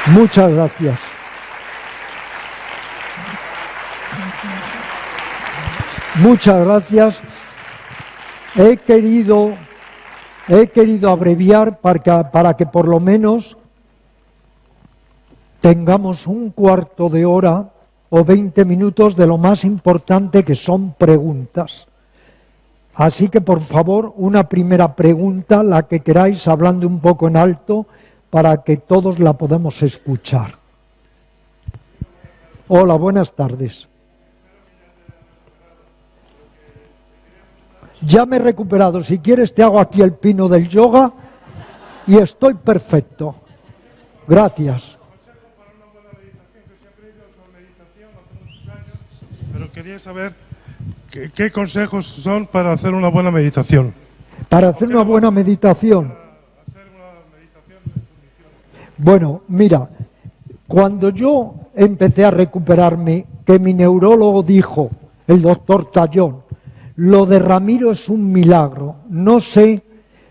Muchas gracias. Muchas gracias. He querido abreviar para que por lo menos tengamos un cuarto de hora o 20 minutos de lo más importante, que son preguntas. Así que, por favor, una primera pregunta, la que queráis, hablando un poco en alto, para que todos la podamos escuchar. Hola, buenas tardes. Ya me he recuperado. Si quieres te hago aquí el pino del yoga y estoy perfecto. Gracias. Pero quería saber qué consejos son para hacer una buena meditación. Para hacer una buena meditación. Bueno, mira, cuando yo empecé a recuperarme, que mi neurólogo dijo, el doctor Tallón, lo de Ramiro es un milagro. No sé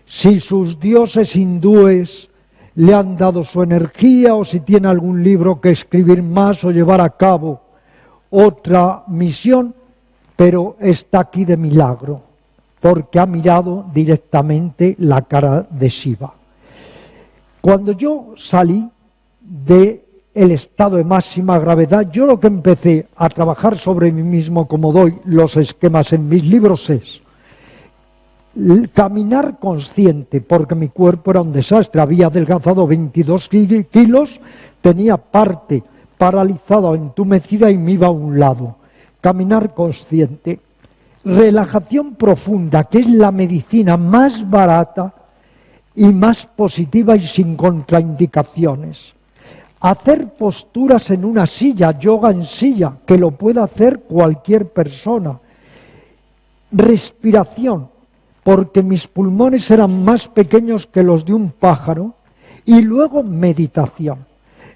si sus dioses hindúes le han dado su energía o si tiene algún libro que escribir más o llevar a cabo otra misión, pero está aquí de milagro, porque ha mirado directamente la cara de Shiva. Cuando yo salí del estado de máxima gravedad, yo lo que empecé a trabajar sobre mí mismo, como doy los esquemas en mis libros, es caminar consciente, porque mi cuerpo era un desastre, había adelgazado 22 kilos, tenía parte paralizada o entumecida y me iba a un lado. Caminar consciente, relajación profunda, que es la medicina más barata y más positiva y sin contraindicaciones. Hacer posturas en una silla, yoga en silla, que lo puede hacer cualquier persona. Respiración, porque mis pulmones eran más pequeños que los de un pájaro. Y luego meditación.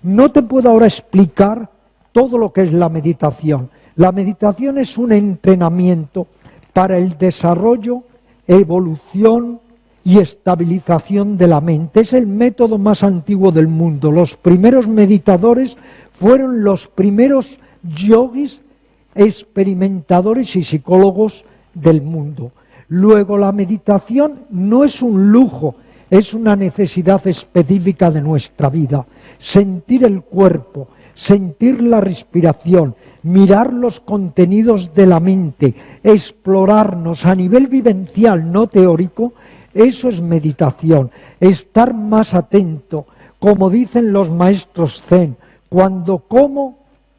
No te puedo ahora explicar todo lo que es la meditación. La meditación es un entrenamiento para el desarrollo, evolución y estabilización de la mente. Es el método más antiguo del mundo. Los primeros meditadores fueron los primeros yogis, experimentadores y psicólogos del mundo. Luego, la meditación no es un lujo, es una necesidad específica de nuestra vida. Sentir el cuerpo, sentir la respiración, mirar los contenidos de la mente, explorarnos a nivel vivencial, no teórico. Eso es meditación, estar más atento, como dicen los maestros zen, cuando como,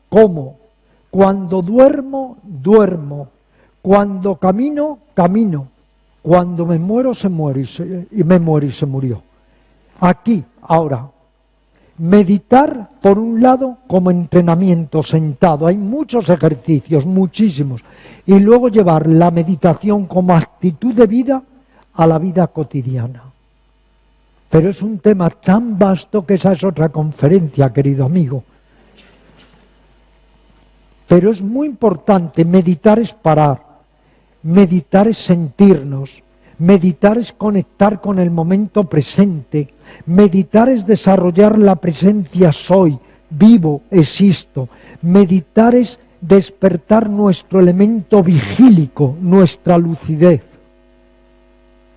como, cuando duermo, duermo, cuando camino, camino, cuando me muero, se muere y me muero y se murió. Aquí, ahora, meditar, por un lado, como entrenamiento sentado, hay muchos ejercicios, muchísimos, y luego llevar la meditación como actitud de vida a la vida cotidiana. Pero es un tema tan vasto que esa es otra conferencia, querido amigo. Pero es muy importante. Meditar es parar, meditar es sentirnos, meditar es conectar con el momento presente, meditar es desarrollar la presencia soy, vivo, existo, meditar es despertar nuestro elemento vigílico, nuestra lucidez.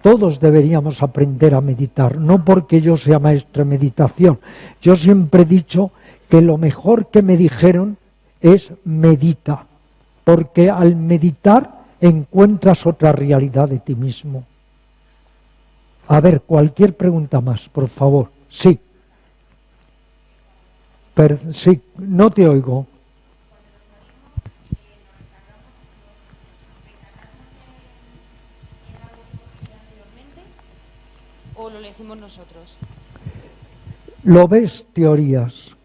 Todos deberíamos aprender a meditar, no porque yo sea maestro de meditación. Yo siempre he dicho que lo mejor que me dijeron es medita, porque al meditar encuentras otra realidad de ti mismo. A ver, cualquier pregunta más, por favor. Sí. Sí, no te oigo. ¿O lo elegimos nosotros? Lo ves, teorías.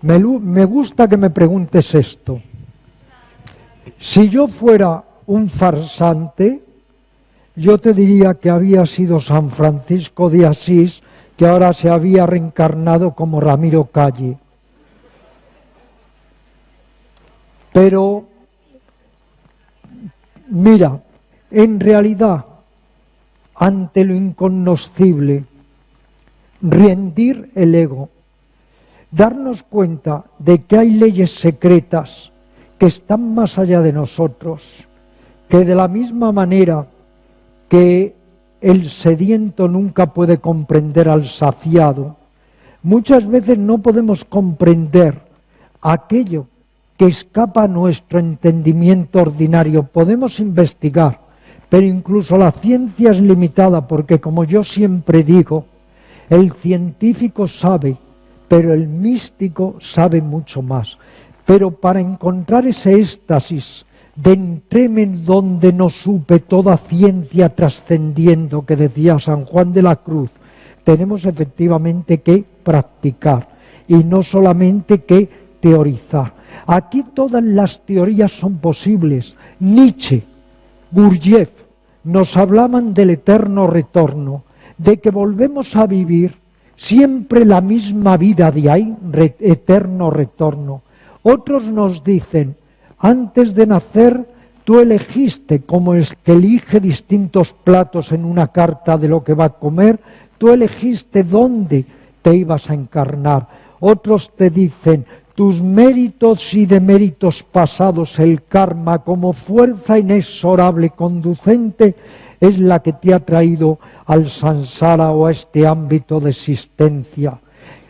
Me gusta que me preguntes esto. Si yo fuera un farsante, yo te diría que había sido San Francisco de Asís, que ahora se había reencarnado como Ramiro Calle. Pero, mira, en realidad, ante lo incognoscible, rendir el ego. darnos cuenta de que hay leyes secretas que están más allá de nosotros, que de la misma manera que el sediento nunca puede comprender al saciado, muchas veces no podemos comprender aquello que escapa a nuestro entendimiento ordinario. Podemos investigar, pero incluso la ciencia es limitada, porque como yo siempre digo, el científico sabe, pero el místico sabe mucho más. Pero para encontrar ese éxtasis de entreme donde no supe toda ciencia trascendiendo, que decía San Juan de la Cruz, tenemos efectivamente que practicar y no solamente que teorizar. Aquí todas las teorías son posibles. Nietzsche, Gurdjieff nos hablaban del eterno retorno, de que volvemos a vivir siempre la misma vida de ahí, eterno retorno. Otros nos dicen, antes de nacer tú elegiste, como es que elige distintos platos en una carta de lo que va a comer, tú elegiste dónde te ibas a encarnar. Otros te dicen, tus méritos y deméritos pasados, el karma, como fuerza inexorable conducente, es la que te ha traído al samsara o a este ámbito de existencia.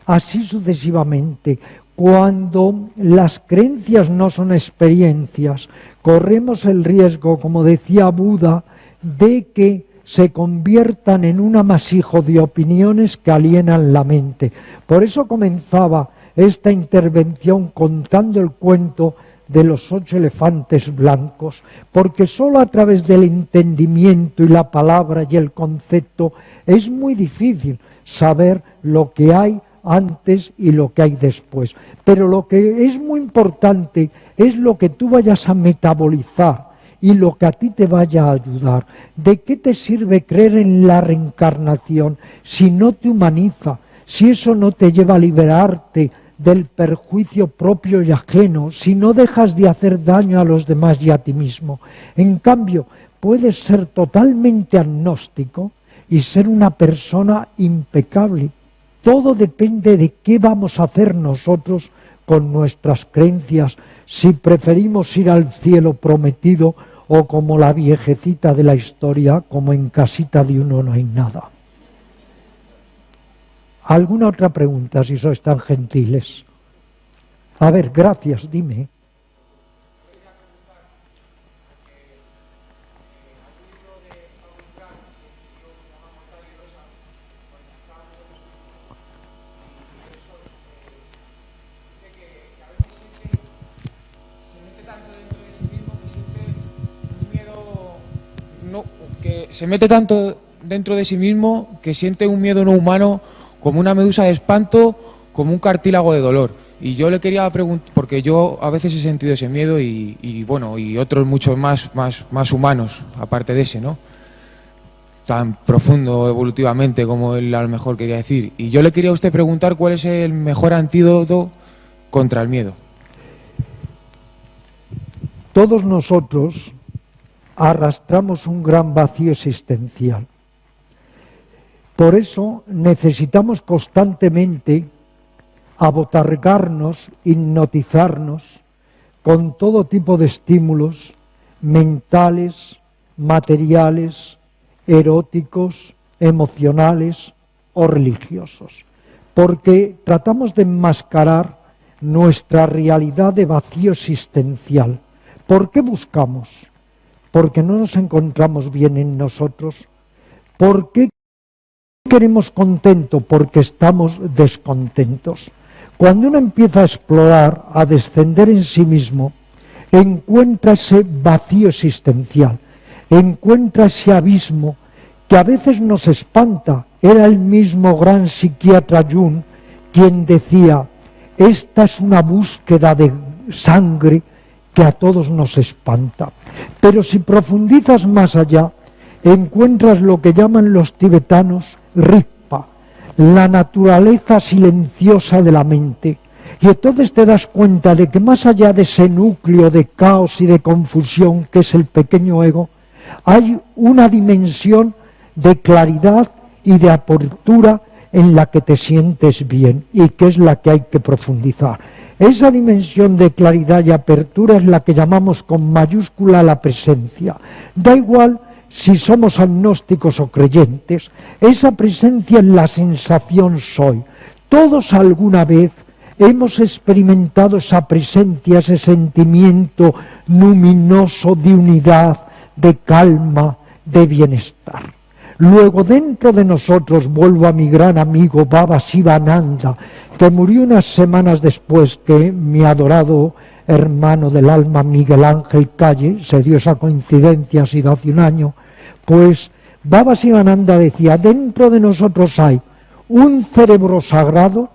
Así sucesivamente. Cuando las creencias no son experiencias, corremos el riesgo, como decía Buda, de que se conviertan en un amasijo de opiniones que alienan la mente. Por eso comenzaba esta intervención contando el cuento de los 8 elefantes blancos, porque sólo a través del entendimiento y la palabra y el concepto es muy difícil saber lo que hay antes y lo que hay después. Pero lo que es muy importante es lo que tú vayas a metabolizar y lo que a ti te vaya a ayudar. ¿De qué te sirve creer en la reencarnación si no te humaniza, si eso no te lleva a liberarte del perjuicio propio y ajeno, si no dejas de hacer daño a los demás y a ti mismo? En cambio, puedes ser totalmente agnóstico y ser una persona impecable. Todo depende de qué vamos a hacer nosotros con nuestras creencias, si preferimos ir al cielo prometido o como la viejecita de la historia, como en casita de uno no hay nada. ¿Alguna otra pregunta, si sois tan gentiles? A ver, gracias, dime. Que se mete tanto dentro de sí mismo que siente un miedo no humano, como una medusa de espanto, como un cartílago de dolor. Y yo le quería preguntar, porque yo a veces he sentido ese miedo y bueno, y otros muchos más humanos, aparte de ese, ¿no? Tan profundo evolutivamente como él a lo mejor quería decir. Y yo le quería a usted preguntar cuál es el mejor antídoto contra el miedo. Todos nosotros arrastramos un gran vacío existencial. Por eso necesitamos constantemente abotargarnos, hipnotizarnos con todo tipo de estímulos mentales, materiales, eróticos, emocionales o religiosos, porque tratamos de enmascarar nuestra realidad de vacío existencial. ¿Por qué buscamos? Porque no nos encontramos bien en nosotros. ¿Por qué queremos contento? Porque estamos descontentos. Cuando uno empieza a explorar, a descender en sí mismo, encuentra ese vacío existencial, encuentra ese abismo que a veces nos espanta. Era el mismo gran psiquiatra Jung quien decía, esta es una búsqueda de sangre que a todos nos espanta. Pero si profundizas más allá, encuentras lo que llaman los tibetanos Rigpa, la naturaleza silenciosa de la mente. Y entonces te das cuenta de que más allá de ese núcleo de caos y de confusión que es el pequeño ego, hay una dimensión de claridad y de apertura en la que te sientes bien y que es la que hay que profundizar. Esa dimensión de claridad y apertura es la que llamamos con mayúscula la presencia. Da igual si somos agnósticos o creyentes, esa presencia es la sensación soy. Todos alguna vez hemos experimentado esa presencia, ese sentimiento luminoso de unidad, de calma, de bienestar. Luego dentro de nosotros, vuelvo a mi gran amigo Baba Sivananda, que murió unas semanas después que mi adorado hermano del alma Miguel Ángel Calle, se dio esa coincidencia, ha sido hace un año, pues Baba Sivananda decía, dentro de nosotros hay un cerebro sagrado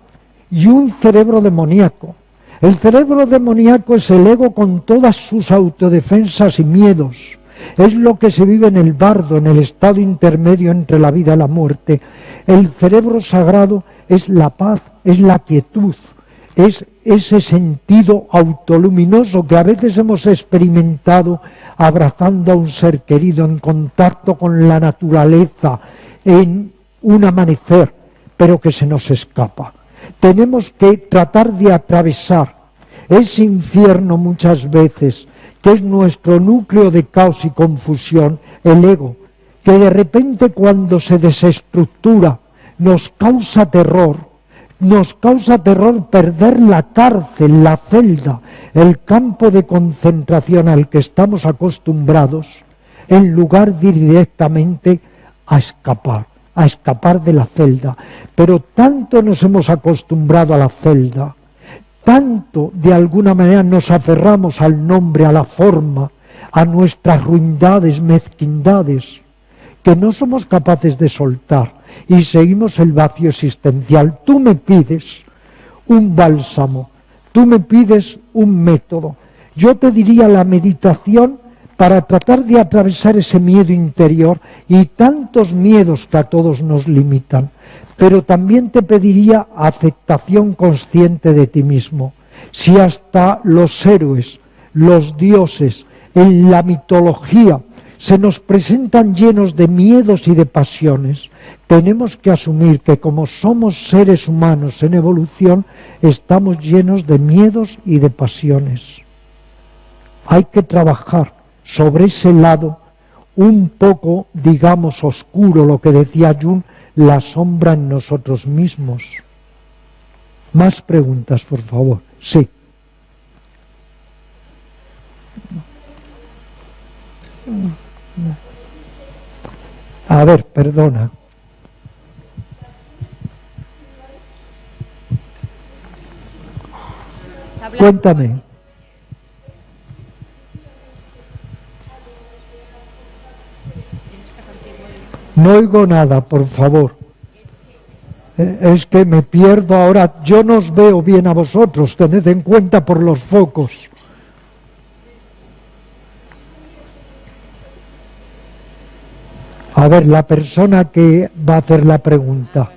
y un cerebro demoníaco. El cerebro demoníaco es el ego con todas sus autodefensas y miedos. Es lo que se vive en el bardo, en el estado intermedio entre la vida y la muerte. El cerebro sagrado es la paz, es la quietud, es ese sentido autoluminoso que a veces hemos experimentado abrazando a un ser querido, en contacto con la naturaleza, en un amanecer, pero que se nos escapa. Tenemos que tratar de atravesar ese infierno muchas veces, que es nuestro núcleo de caos y confusión, el ego, que de repente cuando se desestructura nos causa terror perder la cárcel, la celda, el campo de concentración al que estamos acostumbrados, en lugar de ir directamente a escapar de la celda. Pero tanto nos hemos acostumbrado a la celda, tanto de alguna manera nos aferramos al nombre, a la forma, a nuestras ruindades, mezquindades, que no somos capaces de soltar y seguimos el vacío existencial. Tú me pides un bálsamo, tú me pides un método. Yo te diría la meditación para tratar de atravesar ese miedo interior y tantos miedos que a todos nos limitan. Pero también te pediría aceptación consciente de ti mismo. Si hasta los héroes, los dioses, en la mitología, se nos presentan llenos de miedos y de pasiones, tenemos que asumir que como somos seres humanos en evolución, estamos llenos de miedos y de pasiones. Hay que trabajar sobre ese lado un poco, digamos, oscuro, lo que decía Jung, la sombra en nosotros mismos. Más preguntas, por favor. Sí. A ver, perdona. Cuéntame. No oigo nada, por favor. Es que me pierdo ahora. Yo no os veo bien a vosotros, tened en cuenta por los focos. A ver, la persona que va a hacer la pregunta.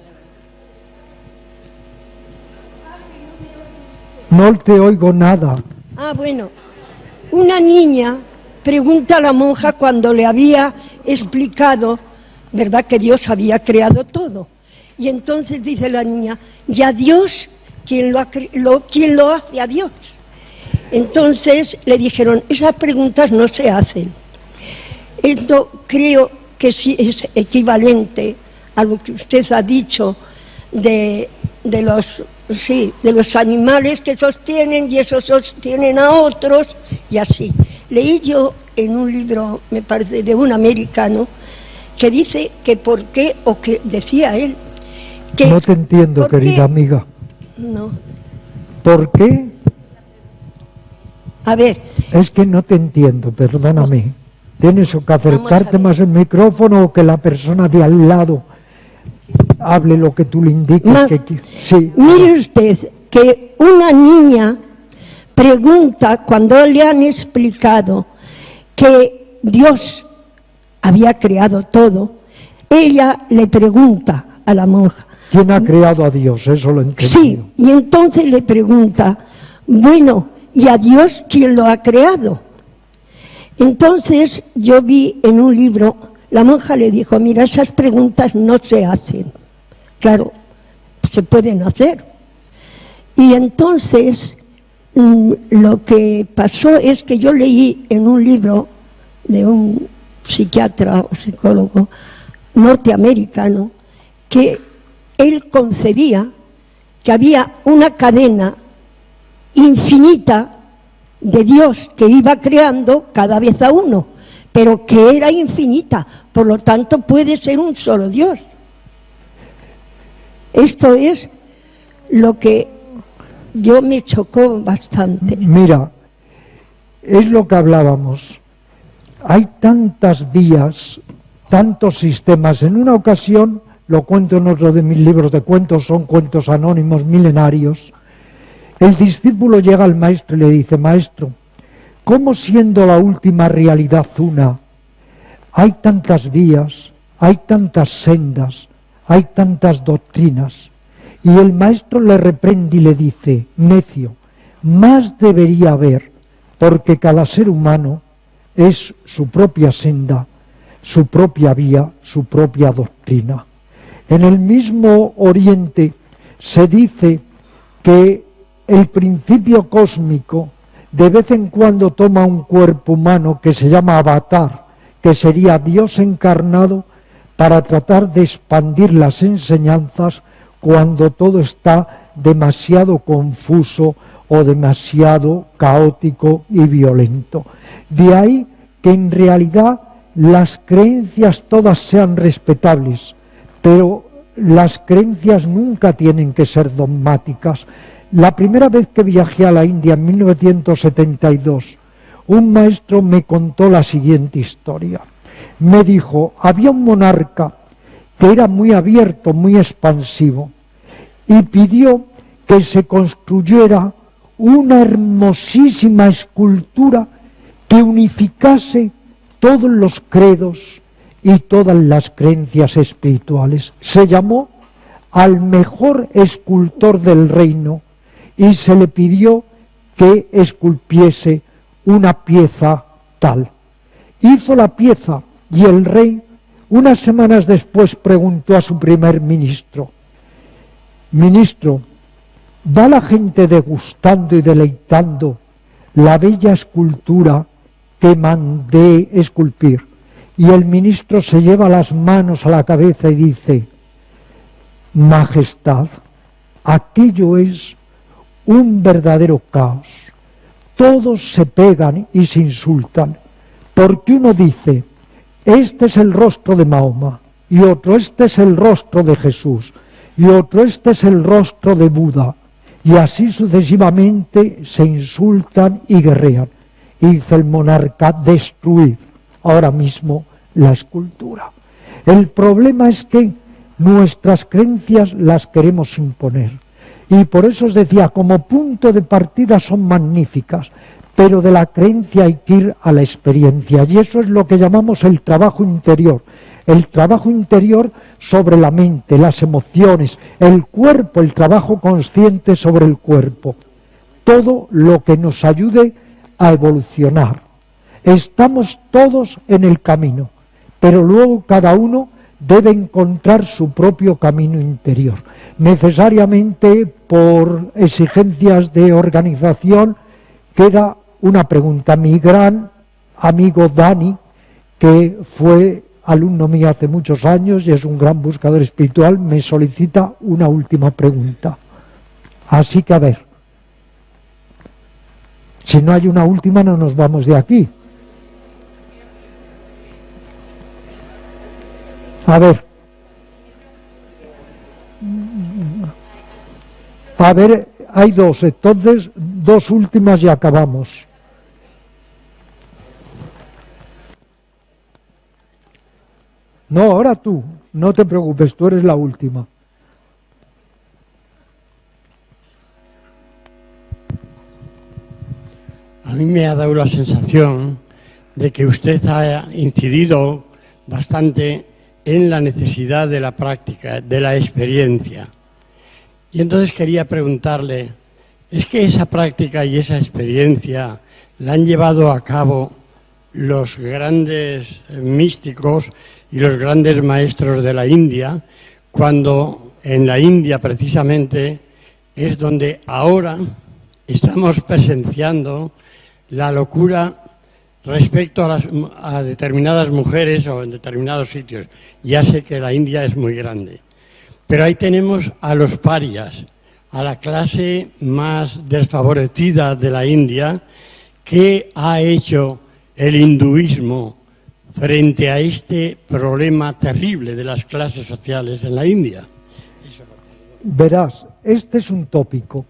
No te oigo nada. Ah, bueno. Una niña pregunta a la monja cuando le había explicado, ¿verdad?, que Dios había creado todo. Y entonces dice la niña, ¿y a Dios? ¿Quién lo hace a Dios? Entonces le dijeron, esas preguntas no se hacen. Esto creo que sí es equivalente a lo que usted ha dicho de los animales que sostienen y esos sostienen a otros y así. Leí yo en un libro, me parece, de un americano, que dice que por qué, o que decía él, que... No te entiendo, querida amiga. No. ¿Por qué? A ver. Es que no te entiendo, perdóname. Tienes que acercarte más al micrófono o que la persona de al lado hable lo que tú le indiques. Sí. Mire usted que una niña pregunta cuando le han explicado que Dios había creado todo, ella le pregunta a la monja. ¿Quién ha creado a Dios? Eso lo entiendo. Sí, y entonces le pregunta, bueno, ¿y a Dios quién lo ha creado? Entonces yo vi en un libro, la monja le dijo, mira, esas preguntas no se hacen. Claro, se pueden hacer. Y entonces lo que pasó es que yo leí en un libro de un psiquiatra o psicólogo norteamericano que él concebía que había una cadena infinita de Dios que iba creando cada vez a uno, pero que era infinita, por lo tanto puede ser un solo Dios. Esto es lo que yo me chocó bastante. Mira, es lo que hablábamos. Hay tantas vías, tantos sistemas. En una ocasión, lo cuento en otro de mis libros de cuentos, son cuentos anónimos milenarios, el discípulo llega al maestro y le dice: maestro, ¿cómo siendo la última realidad una, hay tantas vías, hay tantas sendas, hay tantas doctrinas? Y el maestro le reprende y le dice: necio, más debería haber, porque cada ser humano es su propia senda, su propia vía, su propia doctrina. En el mismo Oriente se dice que el principio cósmico de vez en cuando toma un cuerpo humano que se llama avatar, que sería Dios encarnado, para tratar de expandir las enseñanzas cuando todo está demasiado confuso o demasiado caótico y violento. De ahí que en realidad las creencias todas sean respetables, pero las creencias nunca tienen que ser dogmáticas. La primera vez que viajé a la India en 1972, un maestro me contó la siguiente historia. Me dijo: había un monarca que era muy abierto, muy expansivo, y pidió que se construyera una hermosísima escultura que unificase todos los credos y todas las creencias espirituales. Se llamó al mejor escultor del reino y se le pidió que esculpiese una pieza tal. Hizo la pieza y el rey, unas semanas después, preguntó a su primer ministro: ministro, ¿va la gente degustando y deleitando la bella escultura que mandé esculpir? Y el ministro se lleva las manos a la cabeza y dice: Majestad, aquello es un verdadero caos. Todos se pegan y se insultan, porque uno dice: este es el rostro de Mahoma, y otro: este es el rostro de Jesús, y otro: este es el rostro de Buda, y así sucesivamente se insultan y guerrean. Y dice el monarca: destruid ahora mismo la escultura. El problema es que nuestras creencias las queremos imponer. Y por eso os decía, como punto de partida son magníficas, pero de la creencia hay que ir a la experiencia. Y eso es lo que llamamos el trabajo interior. El trabajo interior sobre la mente, las emociones, el cuerpo, el trabajo consciente sobre el cuerpo. Todo lo que nos ayude a evolucionar. Estamos todos en el camino, pero luego cada uno debe encontrar su propio camino interior. Necesariamente, por exigencias de organización, queda una pregunta. Mi gran amigo Dani, que fue alumno mío hace muchos años y es un gran buscador espiritual, me solicita una última pregunta. Así que a ver, si no hay una última no nos vamos de aquí. A ver, hay dos, entonces dos últimas y acabamos. No, ahora tú, no te preocupes, tú eres la última. A mí me ha dado la sensación de que usted ha incidido bastante en la necesidad de la práctica, de la experiencia. Y entonces quería preguntarle, ¿es que esa práctica y esa experiencia la han llevado a cabo los grandes místicos y los grandes maestros de la India cuando en la India precisamente es donde ahora estamos presenciando la locura respecto a determinadas mujeres o en determinados sitios. Ya sé que la India es muy grande, pero ahí tenemos a los parias, a la clase más desfavorecida de la India. ¿Qué ha hecho el hinduismo frente a este problema terrible de las clases sociales en la India? Verás, este es un tópico.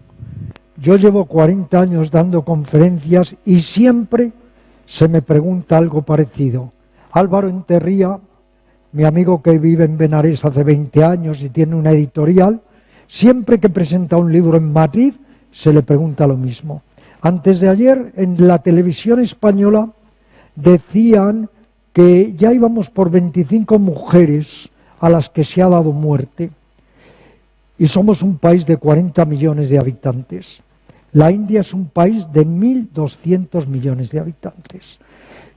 Yo llevo 40 años dando conferencias y siempre se me pregunta algo parecido. Álvaro Enterría, mi amigo que vive en Benarés hace 20 años y tiene una editorial, siempre que presenta un libro en Madrid se le pregunta lo mismo. Antes de ayer en la televisión española decían que ya íbamos por 25 mujeres a las que se ha dado muerte. Y somos un país de 40 millones de habitantes. La India es un país de 1.200 millones de habitantes.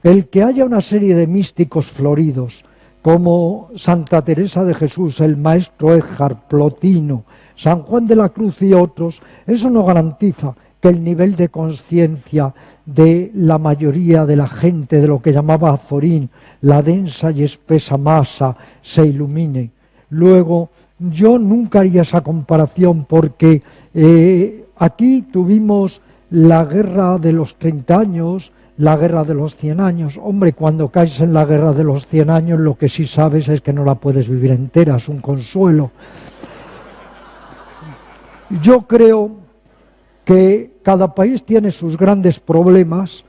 El que haya una serie de místicos floridos, como Santa Teresa de Jesús, el maestro Eckhart, Plotino, San Juan de la Cruz y otros, eso no garantiza que el nivel de conciencia de la mayoría de la gente, de lo que llamaba Azorín, la densa y espesa masa, se ilumine. Luego, yo nunca haría esa comparación porque aquí tuvimos la guerra de los 30 años, la guerra de los 100 años. Hombre, cuando caes en la guerra de los 100 años lo que sí sabes es que no la puedes vivir entera, es un consuelo. Yo creo que cada país tiene sus grandes problemas,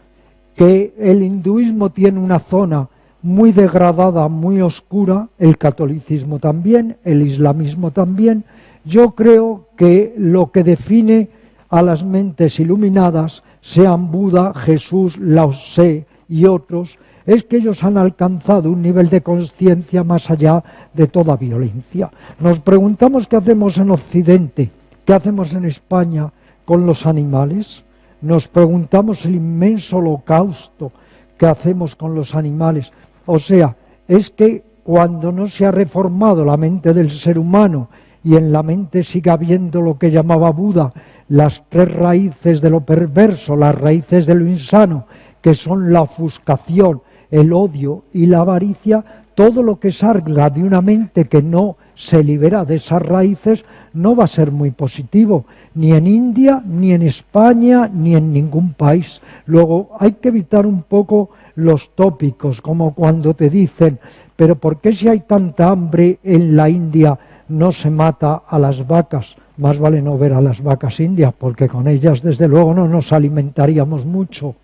que el hinduismo tiene una zona muy degradada, muy oscura, el catolicismo también, el islamismo también. Yo creo que lo que define a las mentes iluminadas, sean Buda, Jesús, Lao Tse y otros, es que ellos han alcanzado un nivel de conciencia más allá de toda violencia. Nos preguntamos qué hacemos en Occidente, qué hacemos en España con los animales. Nos preguntamos el inmenso holocausto que hacemos con los animales. O sea, es que cuando no se ha reformado la mente del ser humano y en la mente sigue habiendo lo que llamaba Buda, las 3 raíces de lo perverso, las raíces de lo insano, que son la ofuscación, el odio y la avaricia, todo lo que salga de una mente que no se libera de esas raíces no va a ser muy positivo, ni en India, ni en España, ni en ningún país. Luego hay que evitar un poco los tópicos, como cuando te dicen, pero ¿por qué si hay tanta hambre en la India no se mata a las vacas? Más vale no ver a las vacas indias, porque con ellas desde luego no nos alimentaríamos mucho.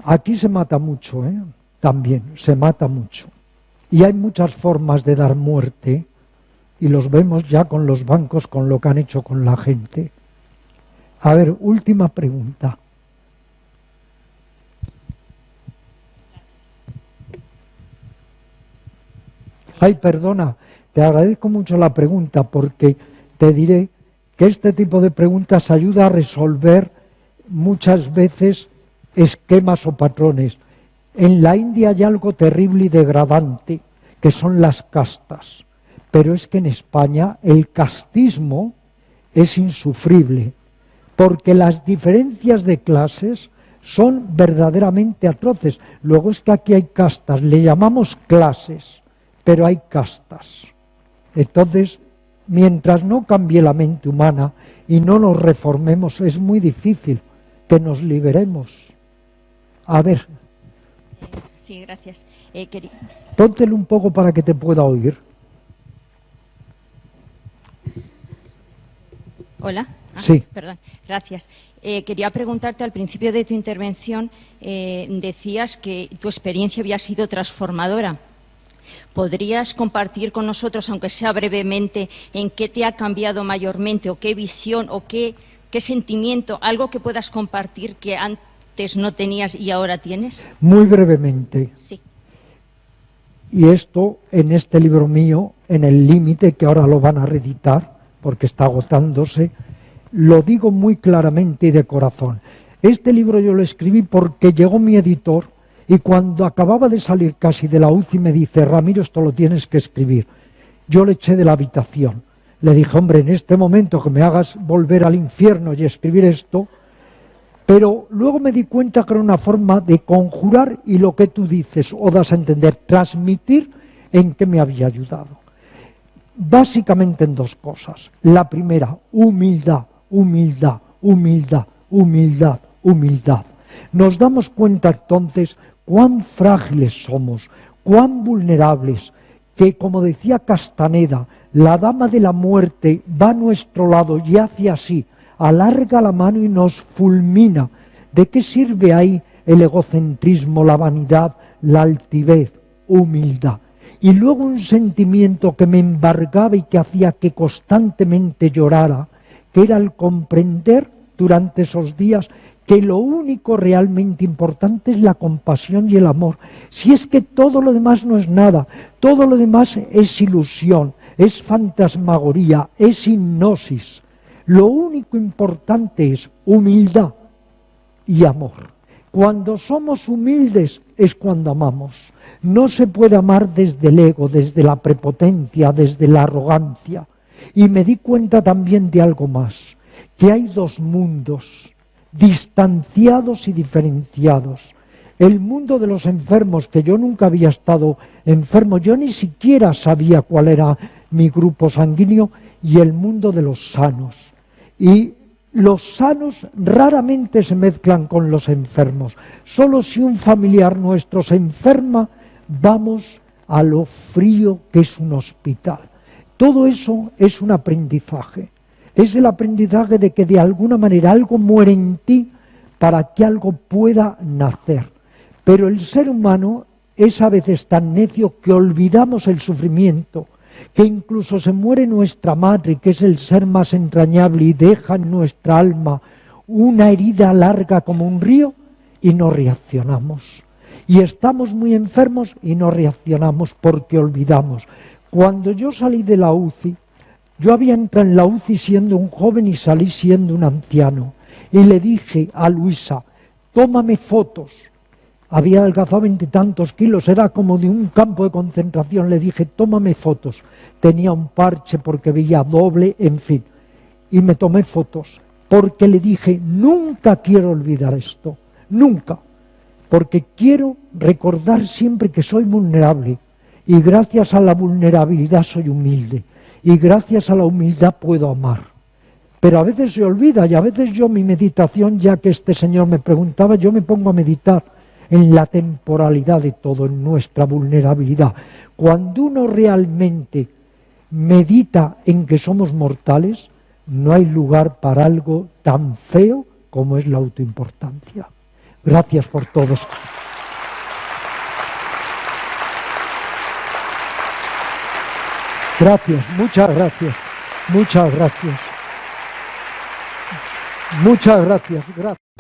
Aquí se mata mucho, también se mata mucho. Y hay muchas formas de dar muerte, y los vemos ya con los bancos, con lo que han hecho con la gente. A ver, última pregunta. Ay, perdona, te agradezco mucho la pregunta porque te diré que este tipo de preguntas ayuda a resolver muchas veces esquemas o patrones. En la India hay algo terrible y degradante, que son las castas. Pero es que en España el castismo es insufrible, porque las diferencias de clases son verdaderamente atroces. Luego es que aquí hay castas, le llamamos clases, pero hay castas. Entonces, mientras no cambie la mente humana y no nos reformemos, es muy difícil que nos liberemos. A ver. Sí, gracias. Póntelo un poco para que te pueda oír. Hola. Sí. Perdón, gracias. Quería preguntarte, al principio de tu intervención, decías que tu experiencia había sido transformadora. ¿Podrías compartir con nosotros, aunque sea brevemente, en qué te ha cambiado mayormente, o qué visión, o qué sentimiento, algo que puedas compartir que antes no tenías y ahora tienes? Muy brevemente. Sí. Y esto en este libro mío, en El Límite, que ahora lo van a reeditar, porque está agotándose, lo digo muy claramente y de corazón. Este libro yo lo escribí porque llegó mi editor y cuando acababa de salir casi de la UCI me dice, Ramiro, esto lo tienes que escribir. Yo le eché de la habitación. Le dije, hombre, en este momento que me hagas volver al infierno y escribir esto, pero luego me di cuenta que era una forma de conjurar y lo que tú dices o das a entender, transmitir en qué me había ayudado. Básicamente en dos cosas. La primera, humildad, humildad, humildad, humildad, humildad. Nos damos cuenta entonces cuán frágiles somos, cuán vulnerables, que como decía Castaneda, la dama de la muerte va a nuestro lado y hace así, alarga la mano y nos fulmina. ¿De qué sirve ahí el egocentrismo, la vanidad, la altivez? Humildad. Y luego un sentimiento que me embargaba y que hacía que constantemente llorara, que era el comprender durante esos días que lo único realmente importante es la compasión y el amor. Si es que todo lo demás no es nada, todo lo demás es ilusión, es fantasmagoría, es hipnosis. Lo único importante es humildad y amor. Cuando somos humildes es cuando amamos. No se puede amar desde el ego, desde la prepotencia, desde la arrogancia. Y me di cuenta también de algo más, que hay dos mundos distanciados y diferenciados. El mundo de los enfermos, que yo nunca había estado enfermo, yo ni siquiera sabía cuál era mi grupo sanguíneo, y el mundo de los sanos. Y los sanos raramente se mezclan con los enfermos. Solo si un familiar nuestro se enferma, vamos a lo frío que es un hospital. Todo eso es un aprendizaje. Es el aprendizaje de que de alguna manera algo muere en ti para que algo pueda nacer. Pero el ser humano es a veces tan necio que olvidamos el sufrimiento, que incluso se muere nuestra madre, que es el ser más entrañable, y deja en nuestra alma una herida larga como un río, y no reaccionamos. Y estamos muy enfermos y no reaccionamos porque olvidamos. Cuando yo salí de la UCI, yo había entrado en la UCI siendo un joven y salí siendo un anciano. Y le dije a Luisa, tómame fotos. Había adelgazado 20 y tantos kilos, era como de un campo de concentración. Le dije, tómame fotos. Tenía un parche porque veía doble, en fin. Y me tomé fotos, porque le dije, nunca quiero olvidar esto, nunca. Porque quiero recordar siempre que soy vulnerable. Y gracias a la vulnerabilidad soy humilde. Y gracias a la humildad puedo amar. Pero a veces se olvida, y a veces yo mi meditación, ya que este señor me preguntaba, yo me pongo a meditar en la temporalidad de todo, en nuestra vulnerabilidad. Cuando uno realmente medita en que somos mortales, no hay lugar para algo tan feo como es la autoimportancia. Gracias por todos. Gracias, muchas gracias, muchas gracias. Muchas gracias, gracias.